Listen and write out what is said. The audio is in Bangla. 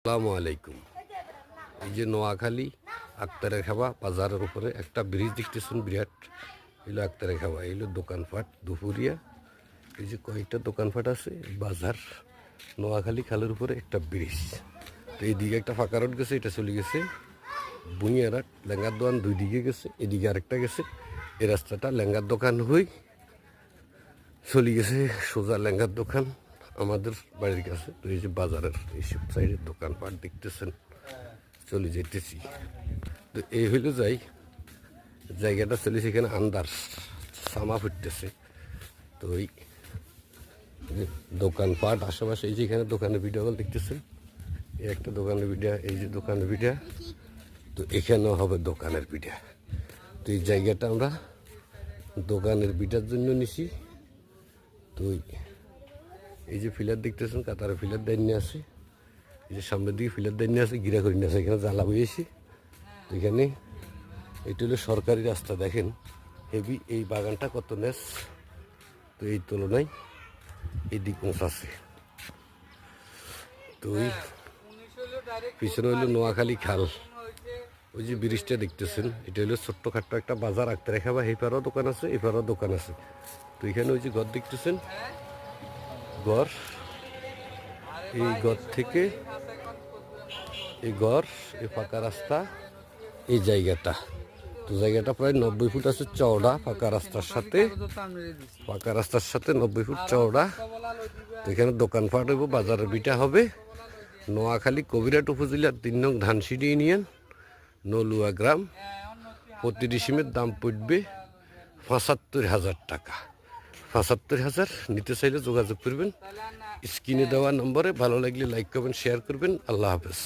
আসসালামু আলাইকুম। এই যে নোয়াখালী আক্তারের খাওয়া বাজারের উপরে একটা ব্রিজ দেখতেছেন বিরাট, এলো আক্তারের খাওয়া, এলো দোকানপাট দুপুরিয়া। এই যে কয়েকটা দোকানপাট আছে, বাজার নোয়াখালী খালের উপরে একটা ব্রিজ। তো এইদিকে একটা ফাঁকা রোড গেছে, এটা চলে গেছে বুনিয়ারাট লেঙ্গার দোকান, দুই দিকে গেছে, এদিকে আরেকটা গেছে। এই রাস্তাটা লেঙ্গার দোকান হই চলে গেছে সোজা লেঙ্গার দোকান আমাদের বাড়ির কাছে। তো এই যে বাজারের এইসব সাইডের দোকানপাট দেখতেছেন, চলে যেতেছি। তো এই হইলো যাই জায়গাটা চলেছে, এখানে আন্দার সামা ফুটতেছে। তো ওই দোকানপাট আশেপাশে, এই যে এখানে দোকানের ভিডিওগুলো দেখতেছেন, এই একটা দোকানের ভিডিও, এই যে দোকানের ভিডিও। তো এখানেও হবে দোকানের ভিডিও। তো এই জায়গাটা আমরা দোকানের ভিটার জন্য নিছি। তো এই যে ফিলার দেখতেছেন, কাতারে ফিলার দাইনি আছে, এই যে সামনের দিকে ফিলার দাইনি আছে, গিরা করিনি আছে, এখানে জ্বালা বইয়েছি। তো এখানে এটা হলো সরকারি রাস্তা, দেখেন হেভি। এই বাগানটা কত নেস, তো এই তুলনায় এই দিক উঁচ আছে। তো ওই পিছনে হইলো নোয়াখালী খাল। ওই যে ব্রিজটা দেখতেছেন, এটা হলো ছোট্টখাট্ট একটা বাজার আঁকতে রেখা, বা এই পারেও দোকান আছে, এই পারেও দোকান আছে। তো এখানে ওই যে ঘর দেখতেছেন, ঘর, এই ঘর থেকে এই ঘর, এই ফাঁকা রাস্তা, এই জায়গাটা। তো জায়গাটা প্রায় 90 ফুট আছে চওড়া, ফাঁকা রাস্তার সাথে 90 ফুট চওড়া। তো এখানে দোকানপাট হইব, বাজারের বিটা হবে। নোয়াখালী কবিরাট উপজেলার 3 নং ধানসিঁড়ি ইউনিয়ন, নলুয়া গ্রাম। প্রতি ডিসিমের দাম পড়বে ৭৫,০০০ টাকা। ৭৫,০০০ নিতে চাইলে যোগাযোগ করবেন স্ক্রিনে দেওয়া নম্বরে। ভালো লাগলে লাইক করবেন, শেয়ার করবেন। আল্লাহ হাফেজ।